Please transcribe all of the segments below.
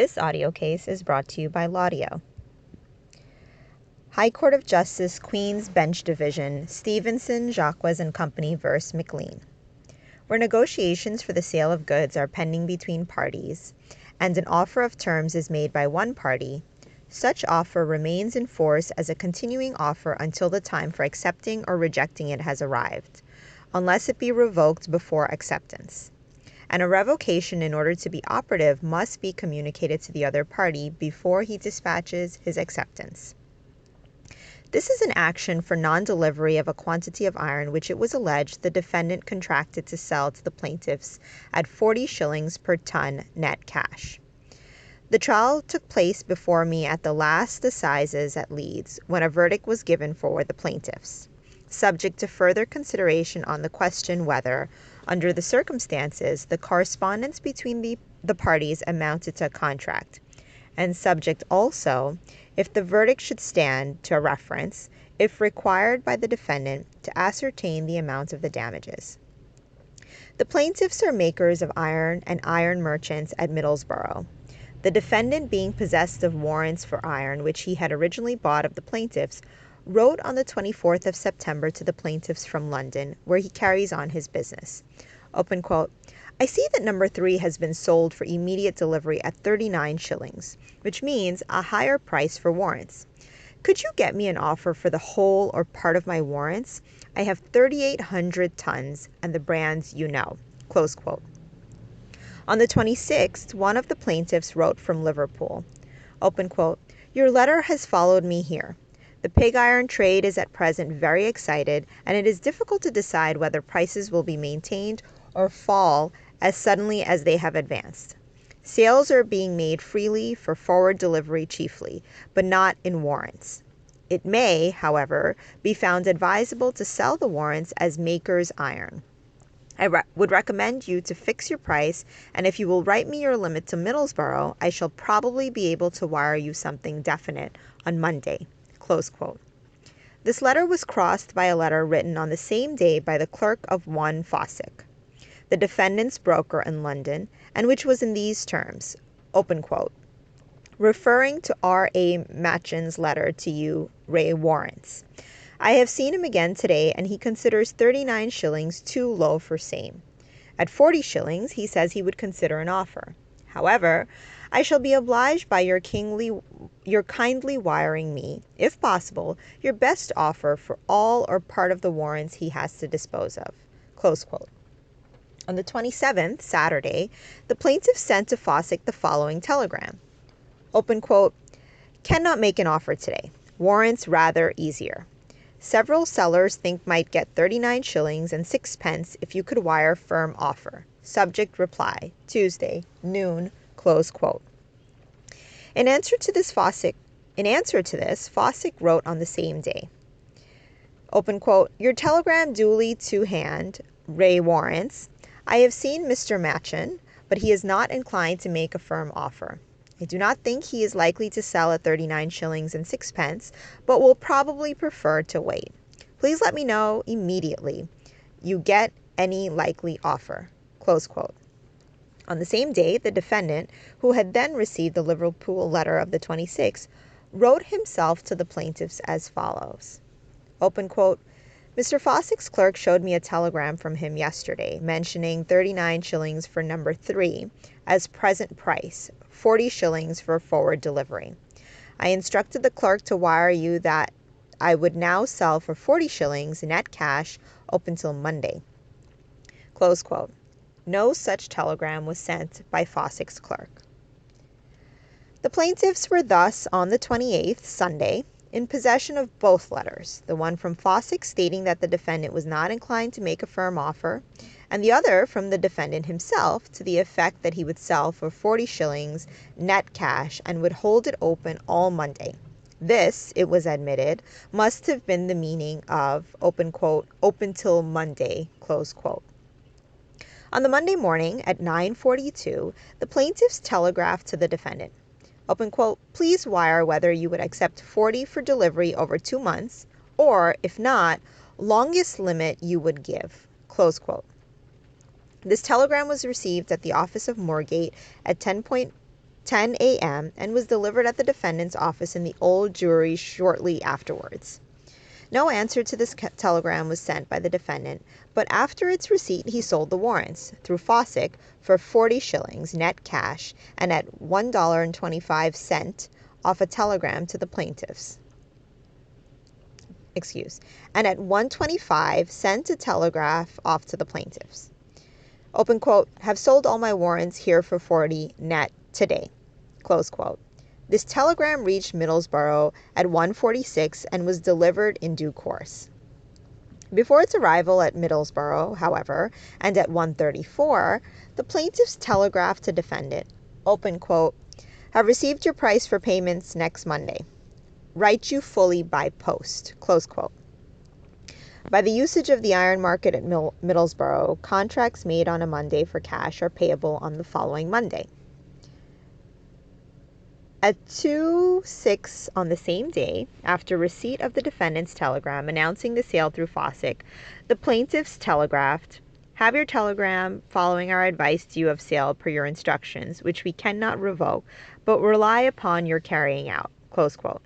This audio case is brought to you by Laudio. High Court of Justice, Queens Bench Division, Stevenson, Jacques and Company v. McLean. Where negotiations for the sale of goods are pending between parties, and an offer of terms is made by one party, such offer remains in force as a continuing offer until the time for accepting or rejecting it has arrived, unless it be revoked before acceptance. And a revocation, in order to be operative, must be communicated to the other party before he dispatches his acceptance. This is an action for non-delivery of a quantity of iron which it was alleged the defendant contracted to sell to the plaintiffs at 40 shillings per ton net cash. The trial took place before me at the last assizes at Leeds, when a verdict was given for the plaintiffs, subject to further consideration on the question whether, under the circumstances, the correspondence between the parties amounted to a contract, and subject also, if the verdict should stand, to a reference, if required by the defendant, to ascertain the amount of the damages. The plaintiffs are makers of iron and iron merchants at Middlesbrough. The defendant, being possessed of warrants for iron which he had originally bought of the plaintiffs, wrote on the 24th of September to the plaintiffs from London, where he carries on his business. Open quote, I see that number 3 has been sold for immediate delivery at 39 shillings, which means a higher price for warrants. Could you get me an offer for the whole or part of my warrants? I have 3,800 tons, and the brands you know. Close quote. On the 26th, one of the plaintiffs wrote from Liverpool. Open quote, your letter has followed me here. The pig iron trade is at present very excited, and it is difficult to decide whether prices will be maintained or fall as suddenly as they have advanced. Sales are being made freely for forward delivery chiefly, but not in warrants. It may, however, be found advisable to sell the warrants as maker's iron. I would recommend you to fix your price, and if you will write me your limit to Middlesbrough, I shall probably be able to wire you something definite on Monday. Close quote. This letter was crossed by a letter written on the same day by the clerk of one Fossick, the defendant's broker in London, and which was in these terms, open quote, referring to R.A. Machen's letter to you, Ray Warrants. I have seen him again today, and he considers 39 shillings too low for same. At 40 shillings, he says he would consider an offer. However, I shall be obliged by your kindly wiring me, if possible, your best offer for all or part of the warrants he has to dispose of. Close quote. On the 27th, Saturday, the plaintiff sent to Fossick the following telegram. Open quote, cannot make an offer today. Warrants rather easier. Several sellers think might get 39 shillings and 6 pence if you could wire firm offer. Subject reply, Tuesday, noon, close quote. In answer to this, Fossick wrote on the same day. Open quote, your telegram duly to hand, Ray Warrants. I have seen Mr. Machen, but he is not inclined to make a firm offer. I do not think he is likely to sell at 39 shillings and 6 pence, but will probably prefer to wait. Please let me know immediately you get any likely offer. Close quote. On the same day, the defendant, who had then received the Liverpool letter of the 26th, wrote himself to the plaintiffs as follows. Open quote, Mr. Fossick's clerk showed me a telegram from him yesterday, mentioning 39 shillings for number 3 as present price, 40 shillings for forward delivery. I instructed the clerk to wire you that I would now sell for 40 shillings net cash open till Monday. Close quote. No such telegram was sent by Fossick's clerk. The plaintiffs were thus, on the 28th, Sunday, in possession of both letters, the one from Fossick stating that the defendant was not inclined to make a firm offer, and the other from the defendant himself to the effect that he would sell for 40 shillings net cash and would hold it open all Monday. This, it was admitted, must have been the meaning of, open quote, open till Monday, close quote. On the Monday morning at 9:42, the plaintiffs telegraphed to the defendant, open quote, please wire whether you would accept 40 for delivery over 2 months, or, if not, longest limit you would give, close quote. This telegram was received at the office of Moorgate at 10 10 a.m. and was delivered at the defendant's office in the Old Jewry shortly afterwards. No answer to this telegram was sent by the defendant, but after its receipt he sold the warrants through Fossick for 40 shillings net cash and at $1.25 off a telegram to the plaintiffs. And at $1.25 sent a telegraph off to the plaintiffs. Open quote, have sold all my warrants here for 40 net today. Close quote. This telegram reached Middlesbrough at 1:46 and was delivered in due course. Before its arrival at Middlesbrough, however, and at 1:34, the plaintiffs telegraphed to defendant, open quote, have received your price for payments next Monday. Write you fully by post, close quote. By the usage of the iron market at Middlesbrough, contracts made on a Monday for cash are payable on the following Monday. At 2:06 on the same day, after receipt of the defendant's telegram announcing the sale through Fossick, the plaintiffs telegraphed, have your telegram following our advice to you of sale per your instructions, which we cannot revoke, but rely upon your carrying out, close quote.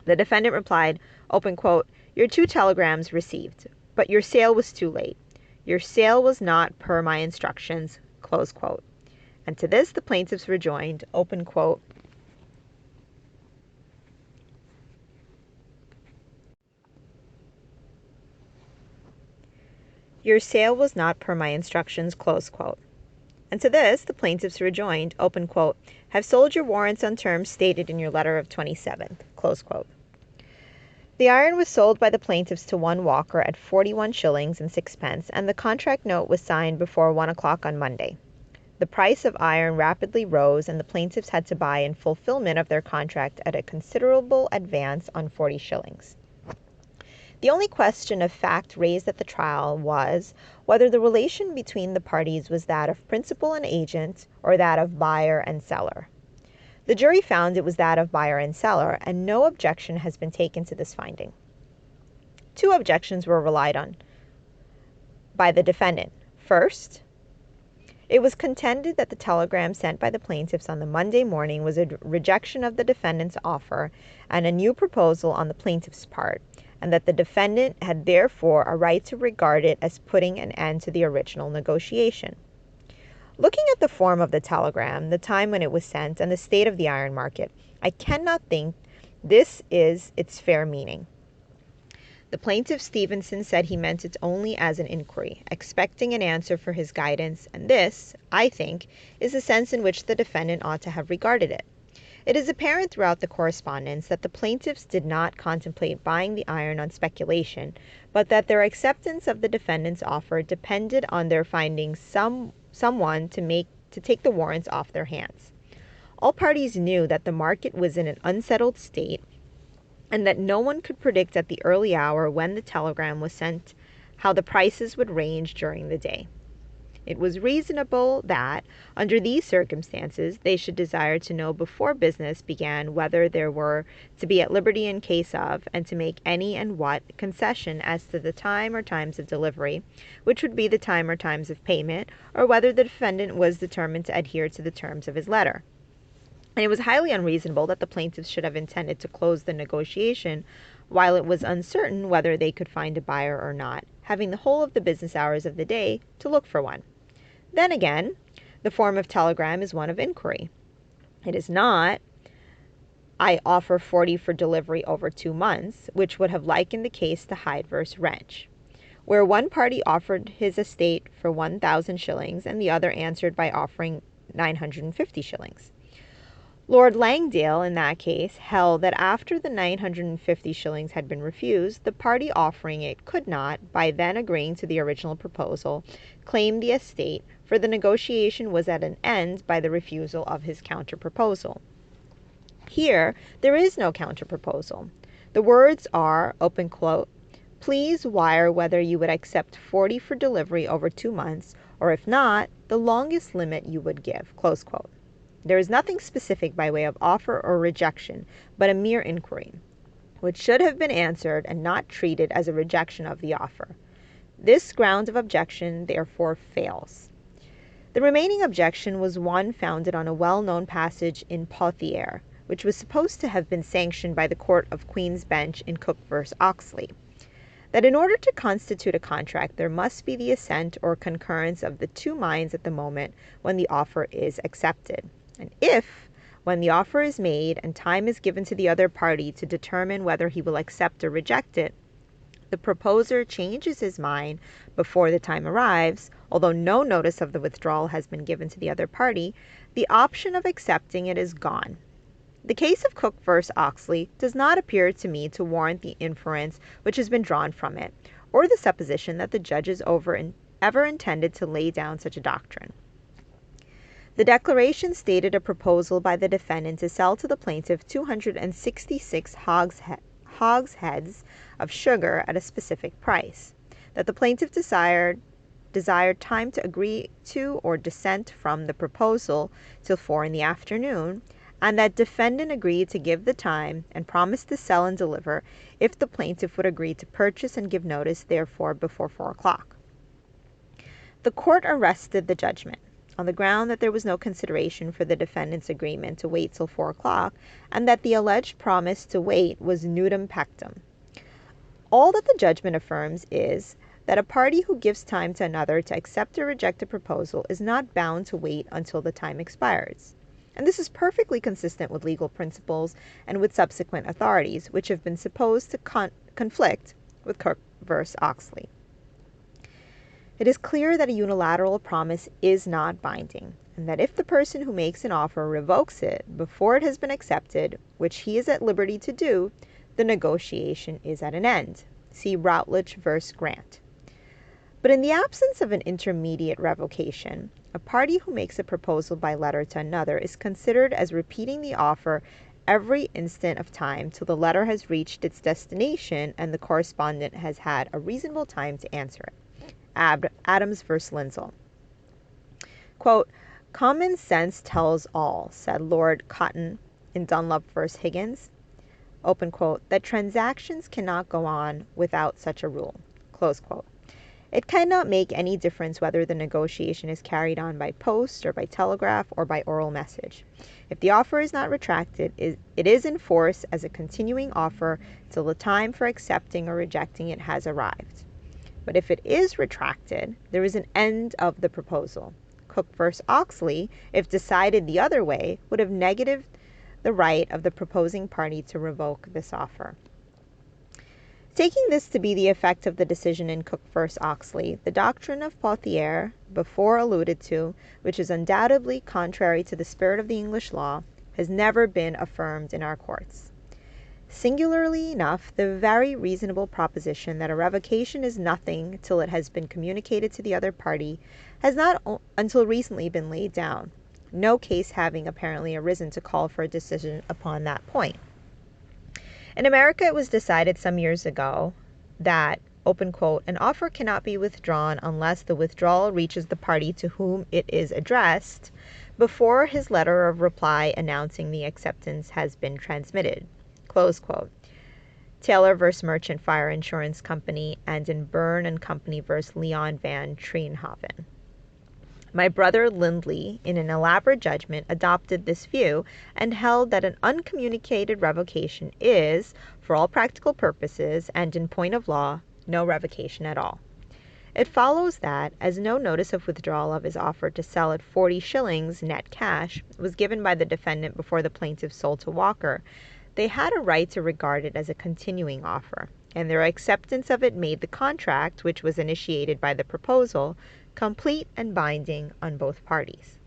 The defendant replied, open quote, your 2 telegrams received, but your sale was too late. Your sale was not per my instructions, close quote. And to this the plaintiffs rejoined, open quote, your sale was not per my instructions, close quote. And to this, the plaintiffs rejoined, open quote, have sold your warrants on terms stated in your letter of 27th, close quote. The iron was sold by the plaintiffs to one Walker at 41 shillings and 6 pence, and the contract note was signed before 1 o'clock on Monday. The price of iron rapidly rose, and the plaintiffs had to buy in fulfillment of their contract at a considerable advance on 40 shillings. The only question of fact raised at the trial was whether the relation between the parties was that of principal and agent or that of buyer and seller. The jury found it was that of buyer and seller, and no objection has been taken to this finding. 2 objections were relied on by the defendant. First, it was contended that the telegram sent by the plaintiffs on the Monday morning was a rejection of the defendant's offer and a new proposal on the plaintiff's part, and that the defendant had therefore a right to regard it as putting an end to the original negotiation. Looking at the form of the telegram, the time when it was sent, and the state of the iron market, I cannot think this is its fair meaning. The plaintiff Stevenson said he meant it only as an inquiry, expecting an answer for his guidance, and this, I think, is the sense in which the defendant ought to have regarded it. It is apparent throughout the correspondence that the plaintiffs did not contemplate buying the iron on speculation, but that their acceptance of the defendant's offer depended on their finding someone to take the warrants off their hands. All parties knew that the market was in an unsettled state, and that no one could predict at the early hour when the telegram was sent how the prices would range during the day. It was reasonable that, under these circumstances, they should desire to know before business began whether they were to be at liberty in case of, and to make any and what concession as to the time or times of delivery, which would be the time or times of payment, or whether the defendant was determined to adhere to the terms of his letter. And it was highly unreasonable that the plaintiffs should have intended to close the negotiation while it was uncertain whether they could find a buyer or not, having the whole of the business hours of the day to look for one. Then again, the form of telegram is one of inquiry. It is not, I offer 40 for delivery over 2 months, which would have likened the case to Hyde vs. Wrench, where one party offered his estate for 1,000 shillings and the other answered by offering 950 shillings. Lord Langdale, in that case, held that after the 950 shillings had been refused, the party offering it could not, by then agreeing to the original proposal, claim the estate, for the negotiation was at an end by the refusal of his counter-proposal. Here, there is no counter-proposal. The words are, open quote, please wire whether you would accept 40 for delivery over 2 months, or if not, the longest limit you would give, close quote. There is nothing specific by way of offer or rejection, but a mere inquiry, which should have been answered and not treated as a rejection of the offer. This ground of objection therefore fails. The remaining objection was one founded on a well-known passage in Pothier, which was supposed to have been sanctioned by the Court of Queen's Bench in Cook v. Oxley, that in order to constitute a contract, there must be the assent or concurrence of the two minds at the moment when the offer is accepted. And if, when the offer is made and time is given to the other party to determine whether he will accept or reject it, the proposer changes his mind before the time arrives, although no notice of the withdrawal has been given to the other party, the option of accepting it is gone. The case of Cook v. Oxley does not appear to me to warrant the inference which has been drawn from it, or the supposition that the judges ever intended to lay down such a doctrine. The declaration stated a proposal by the defendant to sell to the plaintiff 266 hogsheads of sugar at a specific price, that the plaintiff desired time to agree to or dissent from the proposal till 4 p.m, and that defendant agreed to give the time and promised to sell and deliver if the plaintiff would agree to purchase and give notice therefore before 4 o'clock. The court arrested the judgment on the ground that there was no consideration for the defendant's agreement to wait till 4 o'clock, and that the alleged promise to wait was nudum pactum. All that the judgment affirms is that a party who gives time to another to accept or reject a proposal is not bound to wait until the time expires. And this is perfectly consistent with legal principles and with subsequent authorities, which have been supposed to conflict with Cook v. Oxley. It is clear that a unilateral promise is not binding, and that if the person who makes an offer revokes it before it has been accepted, which he is at liberty to do, the negotiation is at an end. See Routledge v. Grant. But in the absence of an intermediate revocation, a party who makes a proposal by letter to another is considered as repeating the offer every instant of time till the letter has reached its destination and the correspondent has had a reasonable time to answer it. Adams v. Lindsell. Quote, "Common sense tells all," said Lord Cotton in Dunlop v. Higgins, open quote, "that transactions cannot go on without such a rule," close quote. It cannot make any difference whether the negotiation is carried on by post or by telegraph or by oral message. If the offer is not retracted, it is in force as a continuing offer till the time for accepting or rejecting it has arrived. But if it is retracted, there is an end of the proposal. Cook v. Oxley, if decided the other way, would have negated the right of the proposing party to revoke this offer. Taking this to be the effect of the decision in Cook v. Oxley, the doctrine of Pothier, before alluded to, which is undoubtedly contrary to the spirit of the English law, has never been affirmed in our courts. Singularly enough, the very reasonable proposition that a revocation is nothing till it has been communicated to the other party has not until recently been laid down, no case having apparently arisen to call for a decision upon that point. In America, it was decided some years ago that, open quote, "an offer cannot be withdrawn unless the withdrawal reaches the party to whom it is addressed before his letter of reply announcing the acceptance has been transmitted," close quote. Taylor v. Merchant Fire Insurance Company, and in Byrne and Company v. Leon van Treenhoven. My brother Lindley, in an elaborate judgment, adopted this view and held that an uncommunicated revocation is, for all practical purposes and in point of law, no revocation at all. It follows that, as no notice of withdrawal of his offer to sell at 40 shillings net cash was given by the defendant before the plaintiff sold to Walker, they had a right to regard it as a continuing offer, and their acceptance of it made the contract, which was initiated by the proposal, complete and binding on both parties.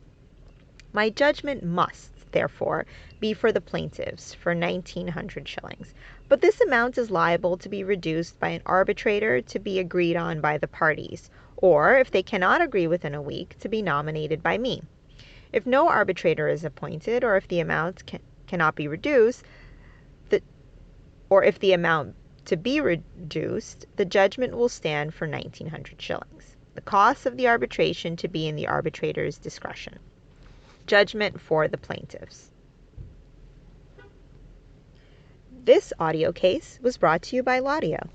My judgment must, therefore, be for the plaintiffs for 1,900 shillings, but this amount is liable to be reduced by an arbitrator to be agreed on by the parties, or, if they cannot agree within a week, to be nominated by me. If no arbitrator is appointed, or if the amount cannot be reduced, or if the amount to be reduced, the judgment will stand for 1,900 shillings. The cost of the arbitration to be in the arbitrator's discretion. Judgment for the plaintiffs. This audio case was brought to you by Laudio.